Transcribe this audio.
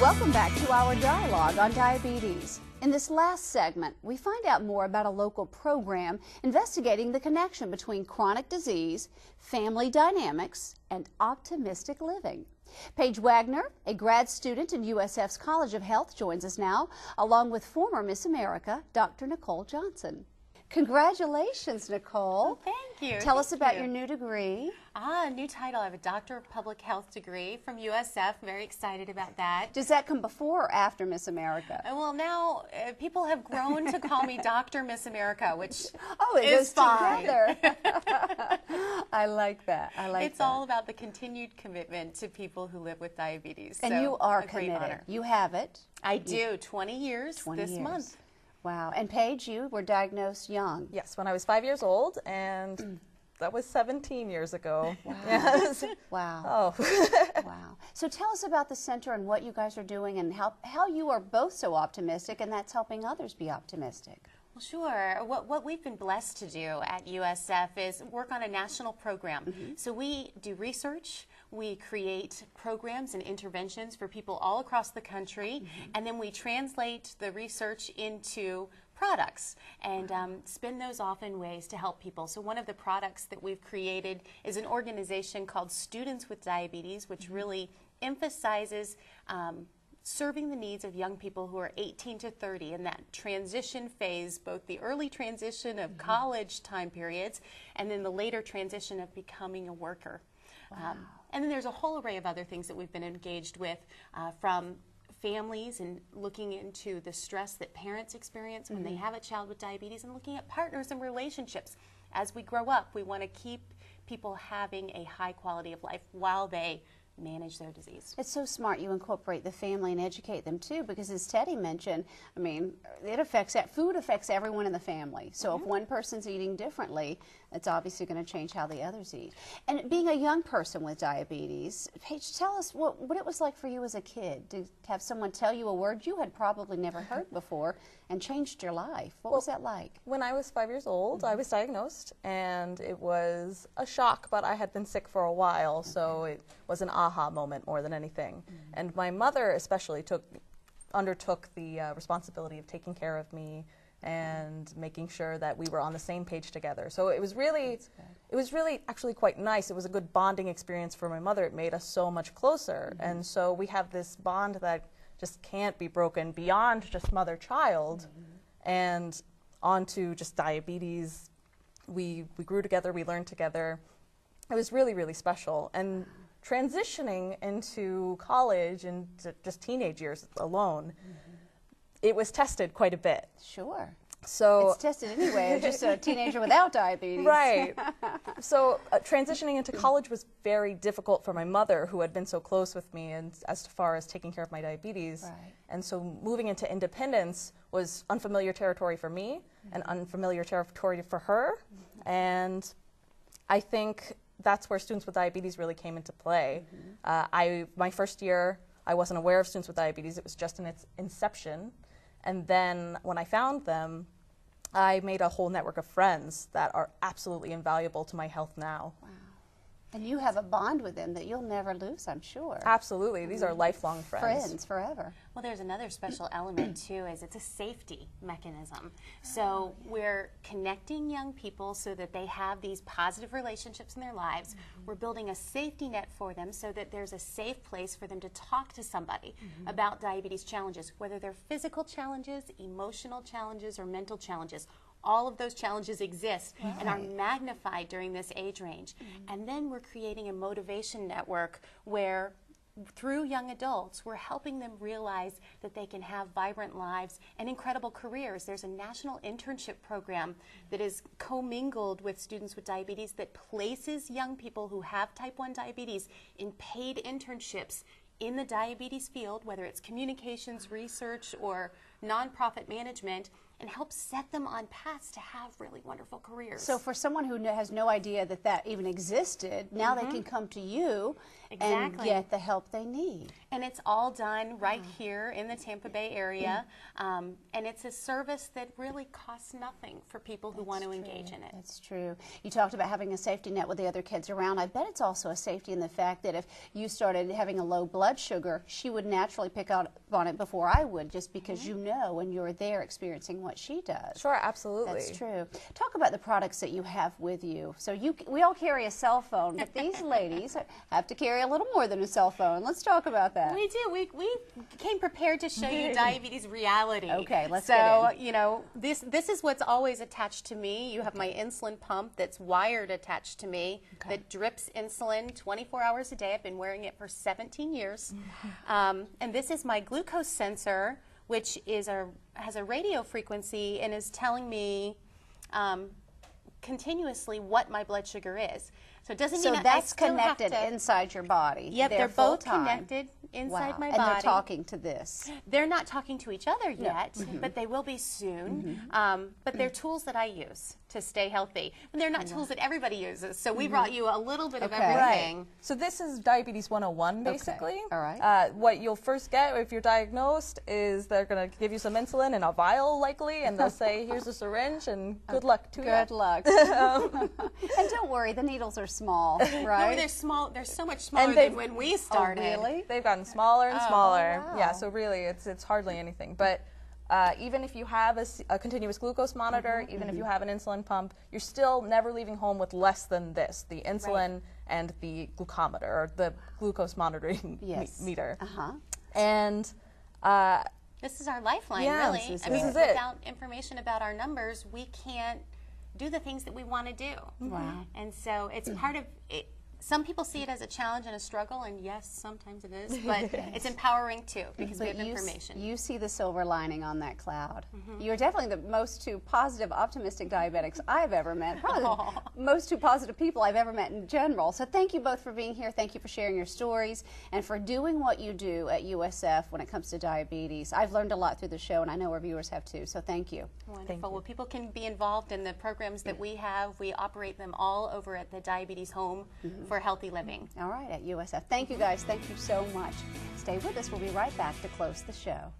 Welcome back to our dialogue on diabetes. In this last segment, we find out more about a local program investigating the connection between chronic disease, family dynamics, and optimistic living. Paige Wagner, a grad student in USF's College of Health, joins us now, along with former Miss America, Dr. Nicole Johnson. Congratulations, Nicole. Oh, thank you. Tell us about your new degree. New title. I have a Doctor of Public Health degree from USF. Very excited about that. Does that come before or after Miss America? Well, now people have grown to call me Dr. Miss America, which it is goes fine. together. I like that. It's all about the continued commitment to people who live with diabetes. And so you are a great committed. honor. You have it. I do. 20 years 20 this years. month. Wow. And Paige, you were diagnosed young. Yes, when I was 5 years old, and that was 17 years ago. Wow. Yes. Wow. Oh. Wow. So tell us about the center and what you guys are doing and how you are both so optimistic and that's helping others be optimistic. Well, sure. What we've been blessed to do at USF is work on a national program. So we do research, we create programs and interventions for people all across the country, and then we translate the research into products and spin those off in ways to help people. So one of the products that we've created is an organization called Students with Diabetes, which really emphasizes serving the needs of young people who are 18 to 30 in that transition phase, both the early transition of college time periods and then the later transition of becoming a worker. Wow. And then there's a whole array of other things that we've been engaged with, from families and looking into the stress that parents experience when they have a child with diabetes, and looking at partners and relationships. As we grow up, we want to keep people having a high quality of life while they manage their disease. It's so smart you incorporate the family and educate them too, because as Teddy mentioned, I mean, food affects everyone in the family. So if one person's eating differently, it's obviously going to change how the others eat. And being a young person with diabetes, Paige, tell us what it was like for you as a kid to have someone tell you a word you had probably never heard before and changed your life. What was that like? When I was 5 years old, I was diagnosed, and it was a shock, but I had been sick for a while, so it was an aha moment more than anything. And my mother especially undertook the responsibility of taking care of me and making sure that we were on the same page together. So it was really actually quite nice. It was a good bonding experience for my mother. It made us so much closer. And so we have this bond that just can't be broken beyond just mother-child and onto just diabetes. We grew together, we learned together. It was really, really special. And transitioning into college and just teenage years alone, it was tested quite a bit. Sure. So it's tested anyway, just a teenager without diabetes. Right. So transitioning into college was very difficult for my mother, who had been so close with me and as far as taking care of my diabetes. Right. And so moving into independence was unfamiliar territory for me and unfamiliar territory for her. And I think that's where Students with Diabetes really came into play. My first year, I wasn't aware of Students with Diabetes. It was just in its inception. And then when I found them, I made a whole network of friends that are absolutely invaluable to my health now. Wow. And you have a bond with them that you'll never lose, I'm sure. Absolutely. These are lifelong friends. Friends forever. Well, there's another special element too, is it's a safety mechanism. So we're connecting young people so that they have these positive relationships in their lives. We're building a safety net for them so that there's a safe place for them to talk to somebody about diabetes challenges, whether they're physical challenges, emotional challenges, or mental challenges. All of those challenges exist and are magnified during this age range. And then we're creating a motivation network where through young adults, we're helping them realize that they can have vibrant lives and incredible careers. There's a national internship program that is commingled with Students with Diabetes that places young people who have type 1 diabetes in paid internships in the diabetes field, whether it's communications, research, or nonprofit management, and help set them on paths to have really wonderful careers. So for someone who has no idea that even existed, now they can come to you and get the help they need. And it's all done right here in the Tampa Bay area. And it's a service that really costs nothing for people who want to engage in it. That's true. You talked about having a safety net with the other kids around. I bet it's also a safety in the fact that if you started having a low blood sugar, she would naturally pick up on it before I would, just because you know when you're there experiencing what she does. Sure, absolutely. That's true. Talk about the products that you have with you. So we all carry a cell phone, but these ladies have to carry a little more than a cell phone. Let's talk about that. We do. We came prepared to show you diabetes reality. Okay, let's get in. So, you know, this is what's always attached to me. You have my insulin pump that's wired attached to me that drips insulin 24 hours a day. I've been wearing it for 17 years. And this is my glucose sensor, which is has a radio frequency and is telling me continuously what my blood sugar is. So it doesn't mean that's I still connected have to, inside your body. Yep, they're both connected inside my body. And they're talking to this. They're not talking to each other yet, but they will be soon. But they're tools that I use to stay healthy. And they're not tools that everybody uses. So we brought you a little bit of everything. Right. So this is Diabetes 101, basically. Okay. All right. What you'll first get if you're diagnosed is they're going to give you some insulin in a vial, likely, and they'll say, here's a syringe, and good luck to you. Good luck. And don't worry, the needles are small, right? No, they're small. They're so much smaller than when we started. Oh, really? They've gotten smaller and smaller. Wow. Yeah, so really it's hardly anything. But even if you have a continuous glucose monitor, even if you have an insulin pump, you're still never leaving home with less than this, the insulin and the glucometer, or the glucose monitoring meter. And this is our lifeline, yeah, really. I mean, without information about our numbers, we can't do the things that we want to do. Wow. And so it's part of it. Some people see it as a challenge and a struggle, and yes, sometimes it is, but it's empowering too, because we have information. You see the silver lining on that cloud. You're definitely the most two positive, optimistic diabetics I've ever met, probably the most two positive people I've ever met in general. So thank you both for being here. Thank you for sharing your stories and for doing what you do at USF when it comes to diabetes. I've learned a lot through the show, and I know our viewers have too, so thank you. Wonderful. Well, people can be involved in the programs that we have. We operate them all over at the Diabetes Home for Healthy Living. All right, at USF. Thank you guys. Thank you so much. Stay with us. We'll be right back to close the show.